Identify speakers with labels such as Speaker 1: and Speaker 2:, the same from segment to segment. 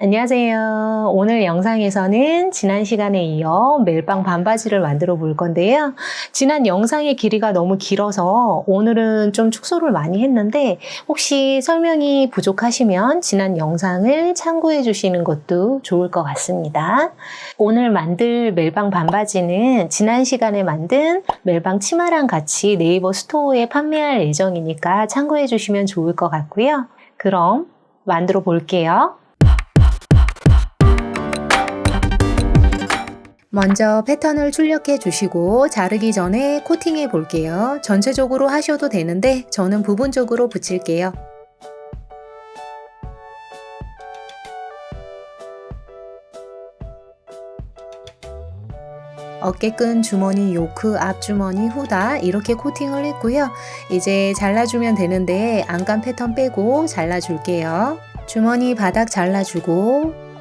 Speaker 1: 안녕하세요. 오늘 영상에서는 지난 시간에 이어 멜빵 반바지를 만들어 볼 건데요. 지난 영상의 길이가 너무 길어서 오늘은 좀 축소를 많이 했는데 혹시 설명이 부족하시면 지난 영상을 참고해 주시는 것도 좋을 것 같습니다. 오늘 만들 멜빵 반바지는 지난 시간에 만든 멜빵 치마랑 같이 네이버 스토어에 판매할 예정이니까 참고해 주시면 좋을 것 같고요. 그럼 만들어 볼게요. 먼저 패턴을 출력해 주시고 자르기 전에 코팅해 볼게요. 전체적으로 하셔도 되는데 저는 부분적으로 붙일게요. 어깨끈, 주머니, 요크, 앞주머니, 후다 이렇게 코팅을 했고요. 이제 잘라주면 되는데 안감 패턴 빼고 잘라줄게요. 주머니 바닥 잘라주고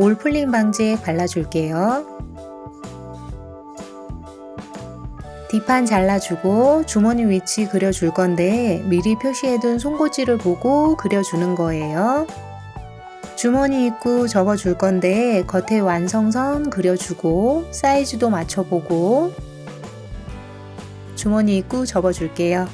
Speaker 1: 올 풀림 방지에 발라줄게요. 뒷판 잘라주고 주머니 위치 그려줄 건데 미리 표시해둔 송곳지를 보고 그려주는 거예요. 주머니 입구 접어줄 건데 겉에 완성선 그려주고 사이즈도 맞춰보고 주머니 입구 접어줄게요.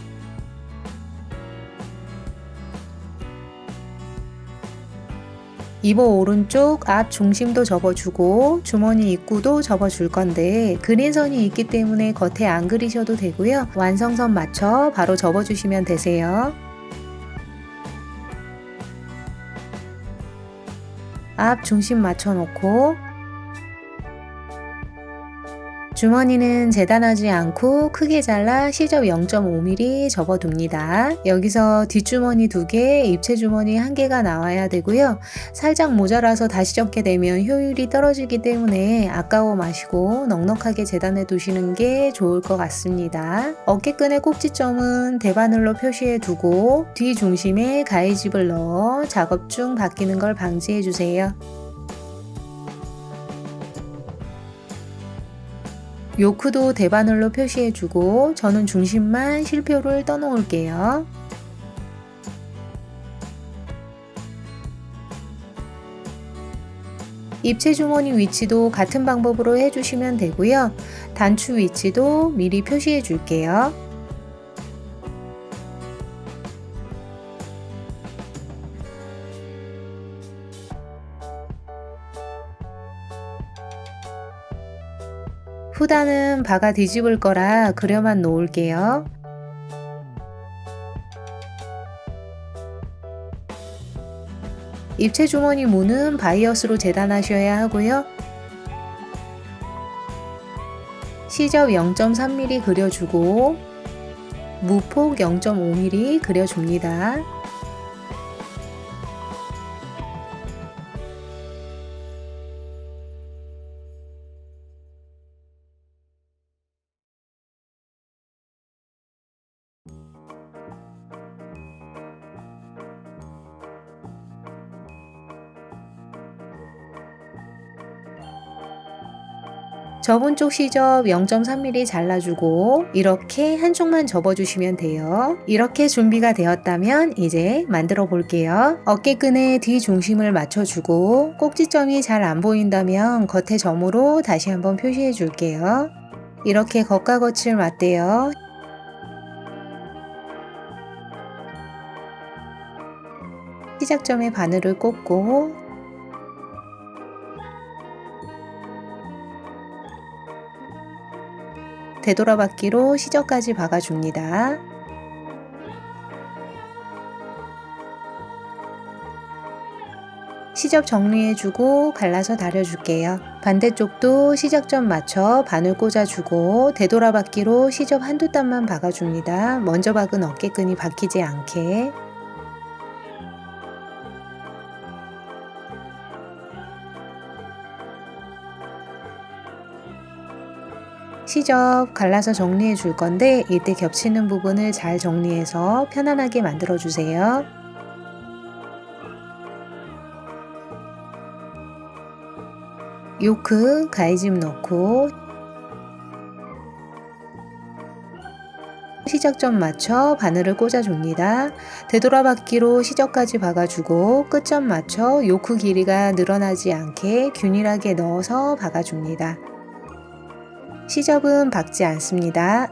Speaker 1: 입어 오른쪽 앞 중심도 접어주고 주머니 입구도 접어줄 건데 그린선이 있기 때문에 겉에 안 그리셔도 되고요. 완성선 맞춰 바로 접어주시면 되세요. 앞 중심 맞춰 놓고 주머니는 재단하지 않고 크게 잘라 시접 0.5mm 접어둡니다. 여기서 뒷주머니 2개, 입체 주머니 1개가 나와야 되고요. 살짝 모자라서 다시 접게 되면 효율이 떨어지기 때문에 아까워 마시고 넉넉하게 재단해 두시는 게 좋을 것 같습니다. 어깨끈의 꼭지점은 대바늘로 표시해 두고 뒤 중심에 가위집을 넣어 작업 중 바뀌는 걸 방지해 주세요. 요크도 대바늘로 표시해주고 저는 중심만 실표를 떠놓을게요. 입체 주머니 위치도 같은 방법으로 해주시면 되고요. 단추 위치도 미리 표시해 줄게요. 후다는 바가 뒤집을 거라 그려만 놓을게요. 입체 주머니 문은 바이어스로 재단하셔야 하고요. 시접 0.3mm 그려주고 무폭 0.5mm 그려줍니다. 접은 쪽 시접 0.3mm 잘라주고 이렇게 한쪽만 접어주시면 돼요. 이렇게 준비가 되었다면 이제 만들어 볼게요. 어깨끈의 뒤 중심을 맞춰주고 꼭지점이 잘 안 보인다면 겉에 점으로 다시 한번 표시해 줄게요. 이렇게 겉과 겉을 맞대요. 시작점에 바늘을 꽂고 되돌아받기로 시접까지 박아줍니다. 시접 정리해주고 갈라서 다려줄게요. 반대쪽도 시작점 맞춰 바늘 꽂아주고 되돌아받기로 시접 한두 땀만 박아줍니다. 먼저 박은 어깨끈이 박히지 않게. 시접 갈라서 정리해 줄 건데 이때 겹치는 부분을 잘 정리해서 편안하게 만들어 주세요. 요크, 가위즙 넣고 시작점 맞춰 바늘을 꽂아줍니다. 되돌아받기로 시접까지 박아주고 끝점 맞춰 요크 길이가 늘어나지 않게 균일하게 넣어서 박아줍니다. 시접은 박지 않습니다.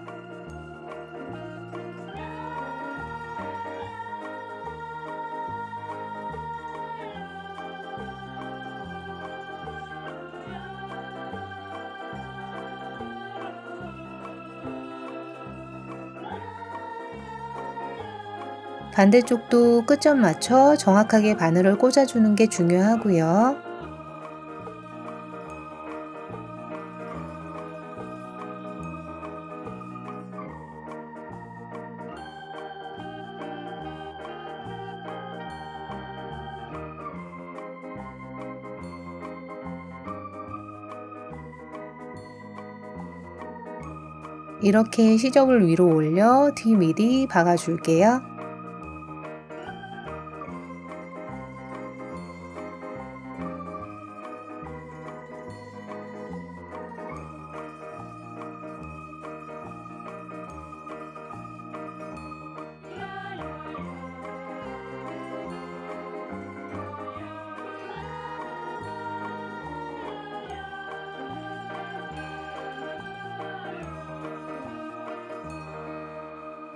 Speaker 1: 반대쪽도 끝점 맞춰 정확하게 바늘을 꽂아주는 게 중요하고요. 이렇게 시접을 위로 올려 뒤 미리 박아줄게요.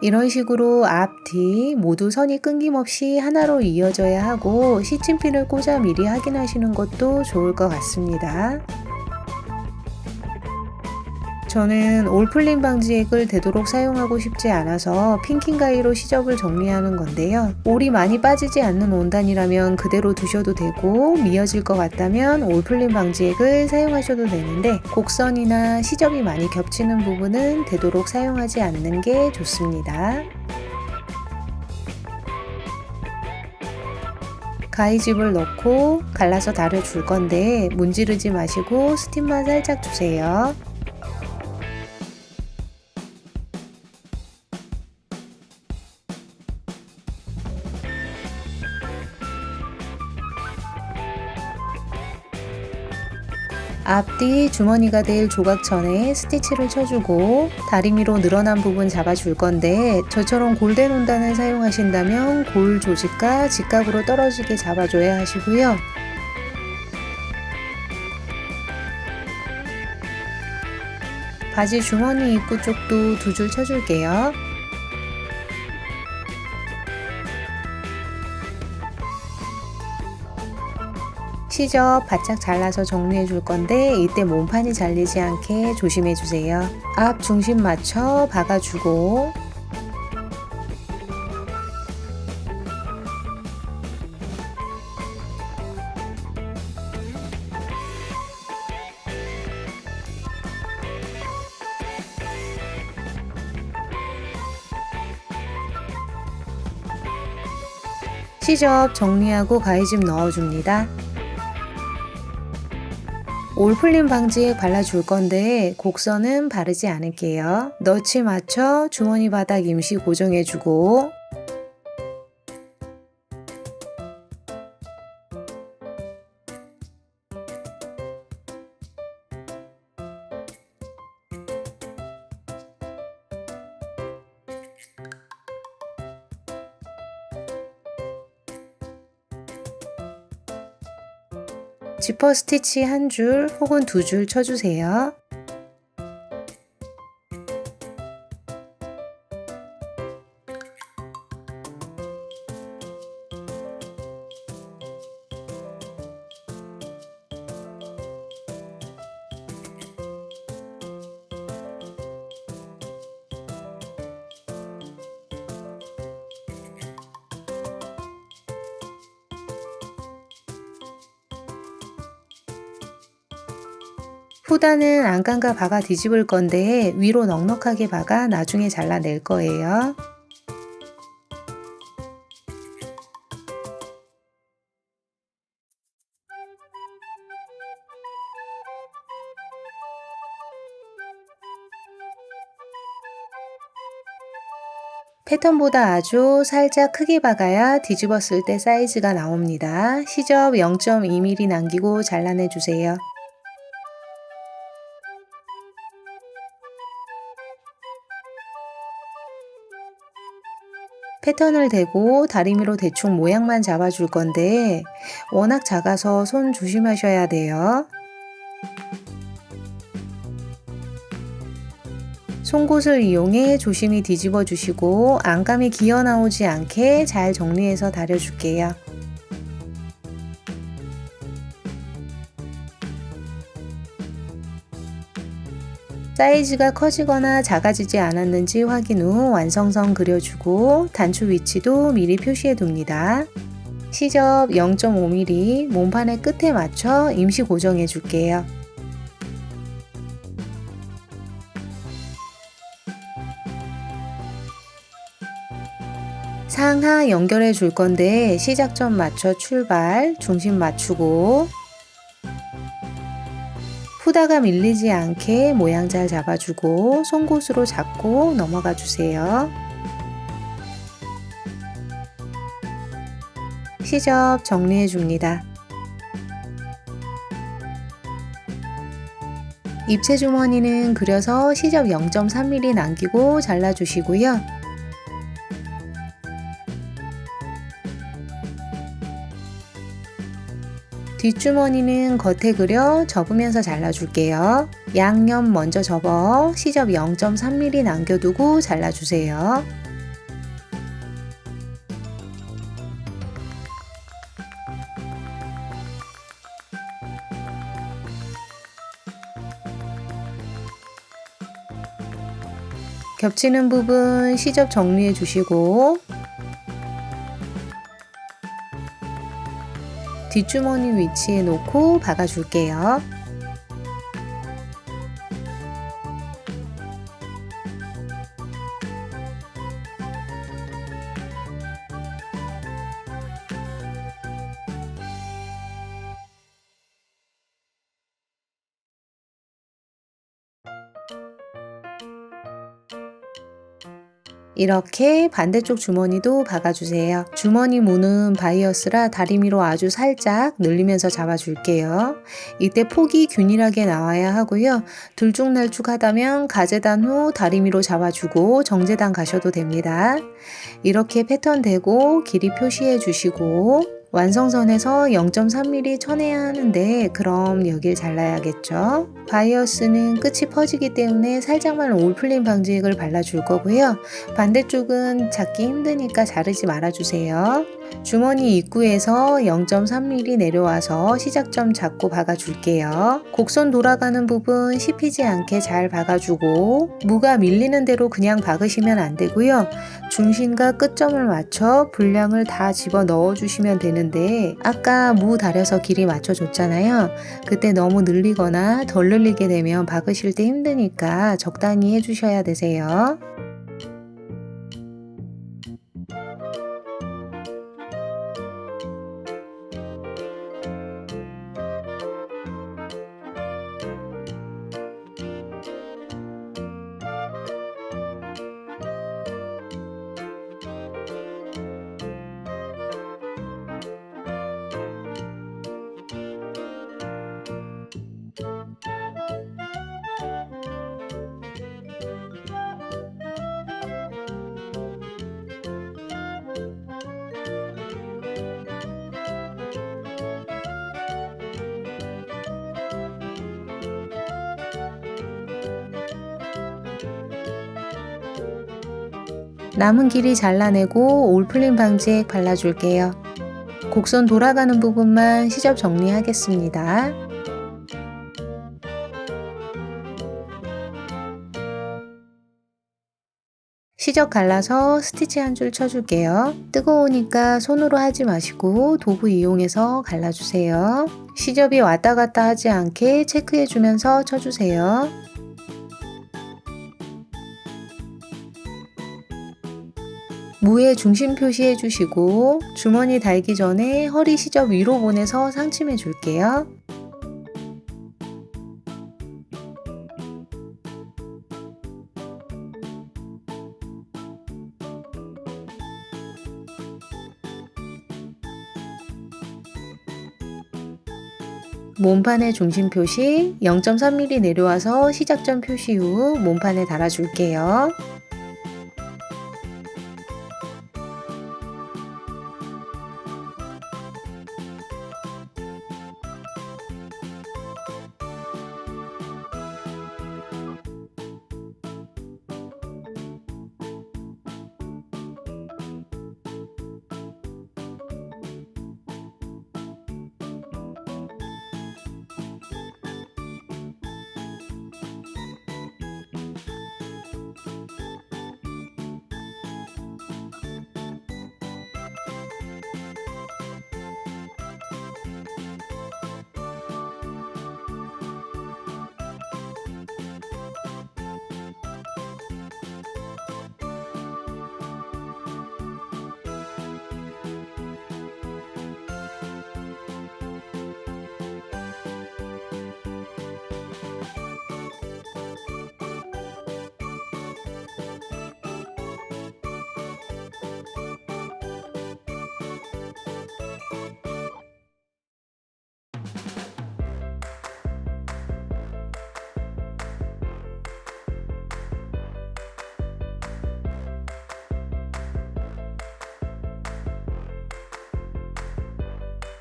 Speaker 1: 이런 식으로 앞, 뒤 모두 선이 끊김없이 하나로 이어져야 하고 시침핀을 꽂아 미리 확인하시는 것도 좋을 것 같습니다. 저는 올풀림 방지액을 되도록 사용하고 싶지 않아서 핀킹 가위로 시접을 정리하는 건데요. 올이 많이 빠지지 않는 원단이라면 그대로 두셔도 되고 미어질 것 같다면 올풀림 방지액을 사용하셔도 되는데 곡선이나 시접이 많이 겹치는 부분은 되도록 사용하지 않는 게 좋습니다. 가위집을 넣고 갈라서 다려줄 건데 문지르지 마시고 스팀만 살짝 주세요. 앞뒤 주머니가 될 조각천에 스티치를 쳐주고 다리미로 늘어난 부분 잡아줄 건데 저처럼 골덴 원단을 사용하신다면 골 조직과 직각으로 떨어지게 잡아줘야 하시고요. 바지 주머니 입구 쪽도 두 줄 쳐줄게요. 시접 바짝 잘라서 정리해 줄 건데 이때 몸판이 잘리지 않게 조심해 주세요. 앞 중심 맞춰 박아주고 시접 정리하고 가위집 넣어줍니다. 올풀림 방지액 발라줄 건데 곡선은 바르지 않을게요. 너치 맞춰 주머니 바닥 임시 고정해주고 지퍼 스티치 한 줄 혹은 두 줄 쳐주세요. 후단은 안감과 박아 뒤집을 건데 위로 넉넉하게 박아 나중에 잘라낼 거예요. 패턴보다 아주 살짝 크게 박아야 뒤집었을 때 사이즈가 나옵니다. 시접 0.2mm 남기고 잘라내주세요. 패턴을 대고 다리미로 대충 모양만 잡아줄 건데 워낙 작아서 손 조심하셔야 돼요. 송곳을 이용해 조심히 뒤집어 주시고 안감이 기어 나오지 않게 잘 정리해서 다려줄게요. 사이즈가 커지거나 작아지지 않았는지 확인 후 완성선 그려주고 단추 위치도 미리 표시해 둡니다. 시접 0.5mm 몸판의 끝에 맞춰 임시 고정해 줄게요. 상하 연결해 줄 건데 시작점 맞춰 출발, 중심 맞추고 후다가 밀리지 않게 모양 잘 잡아주고 송곳으로 잡고 넘어가 주세요. 시접 정리해 줍니다. 입체 주머니는 그려서 시접 0.3mm 남기고 잘라주시고요. 뒷주머니는 겉에 그려 접으면서 잘라줄게요. 양옆 먼저 접어 시접 0.3mm 남겨두고 잘라주세요. 겹치는 부분 시접 정리해 주시고 뒷주머니 위치에 놓고 박아줄게요. 이렇게 반대쪽 주머니도 박아주세요. 주머니 문은 바이어스라 다리미로 아주 살짝 늘리면서 잡아줄게요. 이때 폭이 균일하게 나와야 하고요. 들쭉날쭉하다면 가재단 후 다리미로 잡아주고 정재단 가셔도 됩니다. 이렇게 패턴 대고 길이 표시해 주시고 완성선에서 0.3mm 쳐내야 하는데 그럼 여길 잘라야겠죠. 바이어스는 끝이 퍼지기 때문에 살짝만 올플림 방지액을 발라줄 거고요. 반대쪽은 잡기 힘드니까 자르지 말아주세요. 주머니 입구에서 0.3mm 내려와서 시작점 잡고 박아줄게요. 곡선 돌아가는 부분 씹히지 않게 잘 박아주고 무가 밀리는 대로 그냥 박으시면 안 되고요. 중심과 끝점을 맞춰 분량을 다 집어 넣어주시면 되는데 아까 무 다려서 길이 맞춰줬잖아요. 그때 너무 늘리거나 덜 늘리게 되면 박으실 때 힘드니까 적당히 해주셔야 되세요. 남은 길이 잘라내고 올플림 방지액 발라줄게요. 곡선 돌아가는 부분만 시접 정리하겠습니다. 시접 갈라서 스티치 한 줄 쳐줄게요. 뜨거우니까 손으로 하지 마시고 도구 이용해서 갈라주세요. 시접이 왔다 갔다 하지 않게 체크해주면서 쳐주세요. 무에 중심 표시해 주시고 주머니 달기 전에 허리 시접 위로 보내서 상침해 줄게요. 몸판의 중심 표시 0.3mm 내려와서 시작점 표시 후 몸판에 달아줄게요.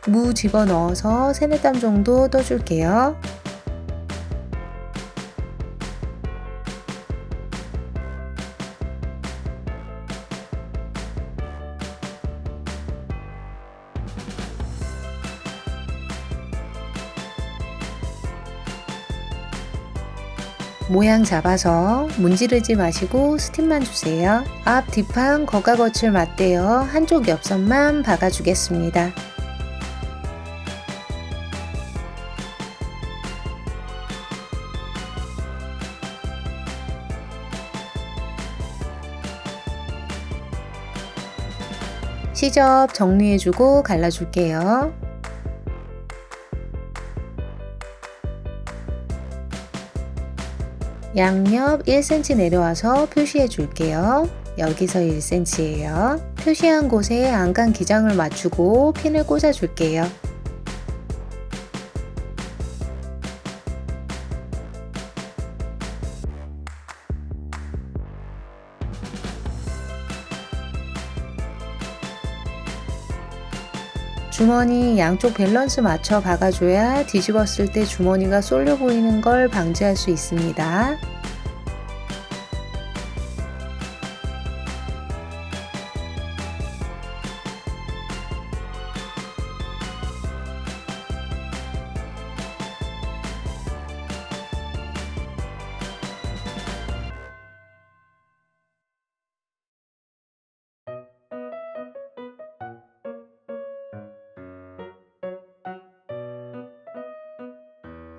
Speaker 1: 무 집어넣어서 3-4땀 정도 떠줄게요. 모양 잡아서 문지르지 마시고 스팀만 주세요. 앞 뒷판 겉과 겉을 맞대어 한쪽 옆선만 박아주겠습니다. 시접 정리해주고 갈라줄게요. 양옆 1cm 내려와서 표시해 줄게요. 여기서 1cm예요. 표시한 곳에 안감 기장을 맞추고 핀을 꽂아 줄게요. 주머니 양쪽 밸런스 맞춰 박아줘야 뒤집었을 때 주머니가 쏠려 보이는 걸 방지할 수 있습니다.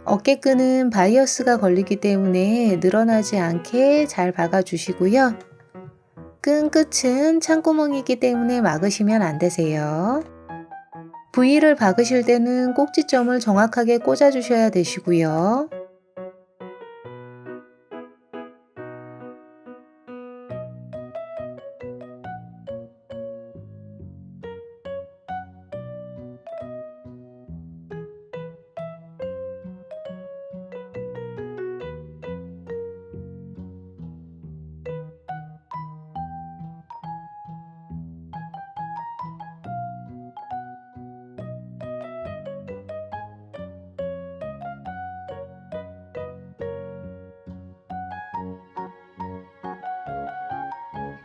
Speaker 1: 어깨끈은 바이어스가 걸리기 때문에 늘어나지 않게 잘 박아주시고요. 끈 끝은 창구멍이기 때문에 막으시면 안 되세요. V를 박으실 때는 꼭지점을 정확하게 꽂아주셔야 되시고요.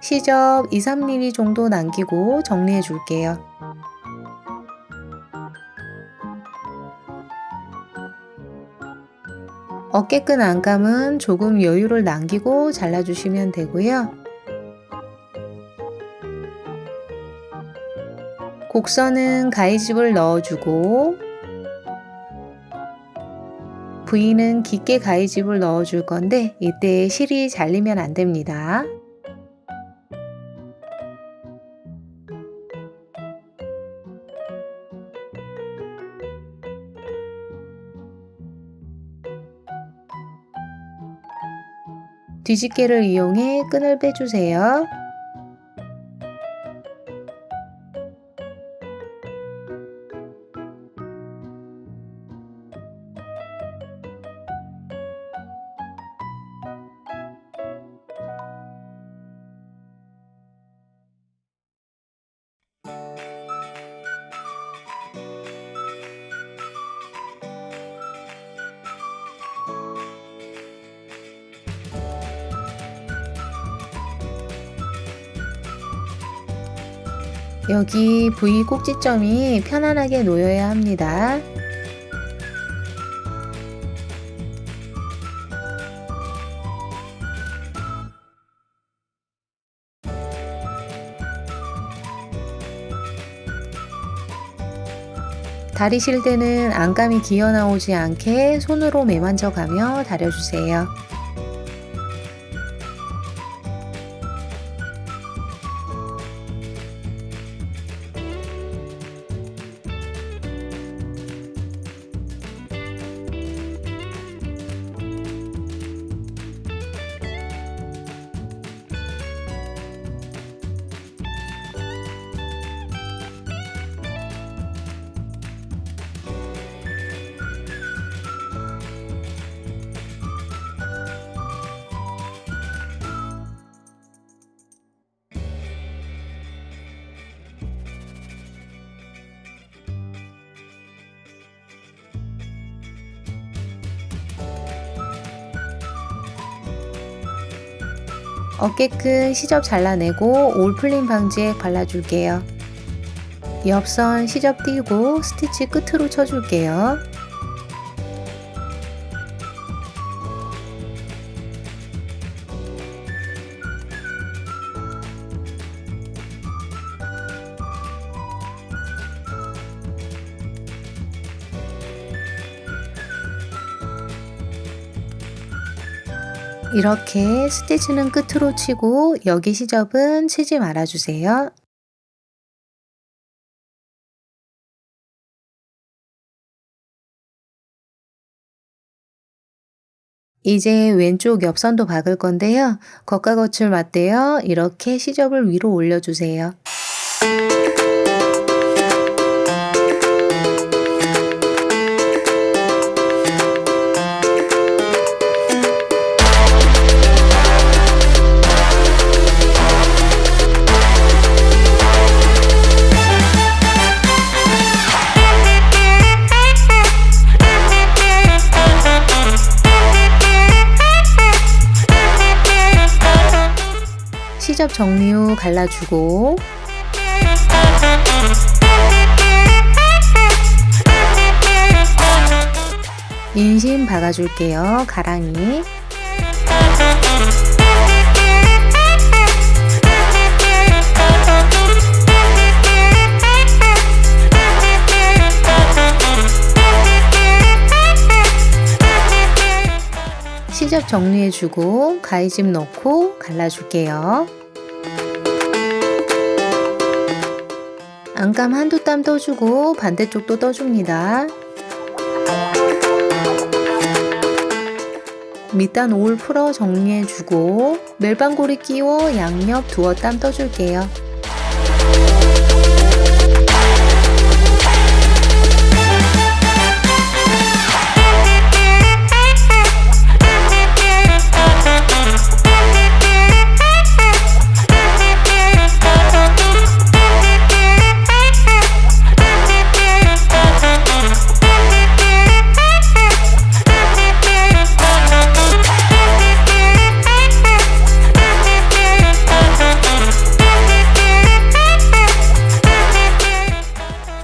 Speaker 1: 시접 2-3mm 정도 남기고 정리해 줄게요. 어깨끈 안감은 조금 여유를 남기고 잘라주시면 되고요. 곡선은 가위집을 넣어주고 V는 깊게 가위집을 넣어줄 건데 이때 실이 잘리면 안 됩니다. 뒤집개를 이용해 끈을 빼주세요. 여기 V 꼭지점이 편안하게 놓여야 합니다. 다리실 때는 안감이 기어 나오지 않게 손으로 매만져가며 다려주세요. 어깨끈 시접 잘라내고 올 풀림 방지액 발라줄게요. 옆선 시접 띄고 스티치 끝으로 쳐줄게요. 이렇게 스티치는 끝으로 치고 여기 시접은 치지 말아주세요. 이제 왼쪽 옆선도 박을 건데요. 겉과 겉을 맞대어 이렇게 시접을 위로 올려주세요. 시접 정리 후 갈라주고 인심 박아줄게요. 가랑이 시접 정리해주고 가위집 넣고 갈라줄게요. 안감 한두 땀 떠주고 반대쪽도 떠줍니다. 밑단 올 풀어 정리해주고 멜빵고리 끼워 양옆 두어 땀 떠줄게요.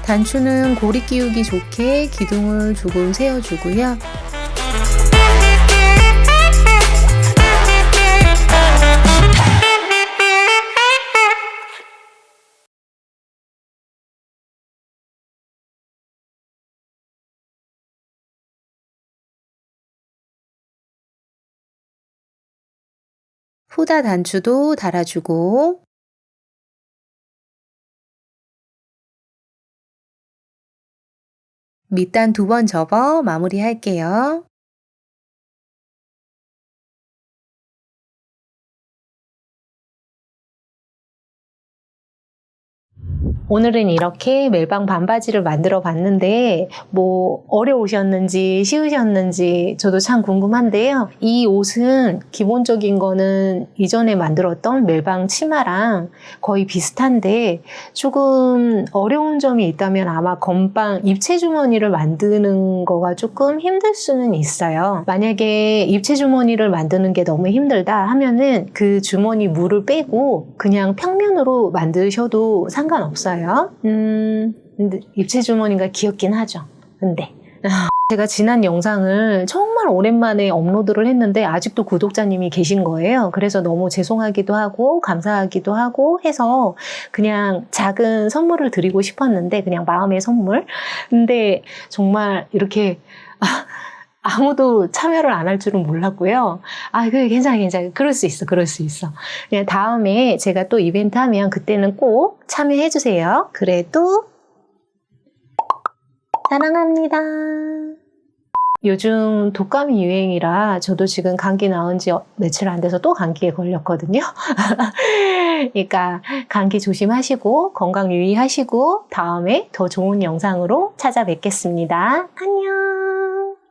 Speaker 1: 단추는 고리 끼우기 좋게 기둥을 조금 세워주고요. 후다 단추도 달아주고 밑단 2번 접어 마무리 할게요. 오늘은 이렇게 멜빵 반바지를 만들어 봤는데 뭐 어려우셨는지 쉬우셨는지 저도 참 궁금한데요. 이 옷은 기본적인 거는 이전에 만들었던 멜빵 치마랑 거의 비슷한데 조금 어려운 점이 있다면 아마 건빵 입체 주머니를 만드는 거가 조금 힘들 수는 있어요. 만약에 입체 주머니를 만드는 게 너무 힘들다 하면은 그 주머니 물을 빼고 그냥 평면으로 만드셔도 상관없어요. 근데 입체 주머니가 귀엽긴 하죠. 근데 제가 지난 영상을 정말 오랜만에 업로드를 했는데 아직도 구독자님이 계신 거예요. 그래서 너무 죄송하기도 하고 감사하기도 하고 해서 그냥 작은 선물을 드리고 싶었는데 그냥 마음의 선물. 근데 정말 이렇게 아무도 참여를 안 할 줄은 몰랐고요. 그래, 괜찮아. 그럴 수 있어. 그냥 다음에 제가 또 이벤트 하면 그때는 꼭 참여해주세요. 그래도 사랑합니다. 요즘 독감이 유행이라 저도 지금 감기 나은 지 며칠 안 돼서 또 감기에 걸렸거든요. 그러니까 감기 조심하시고 건강 유의하시고 다음에 더 좋은 영상으로 찾아뵙겠습니다. 안녕.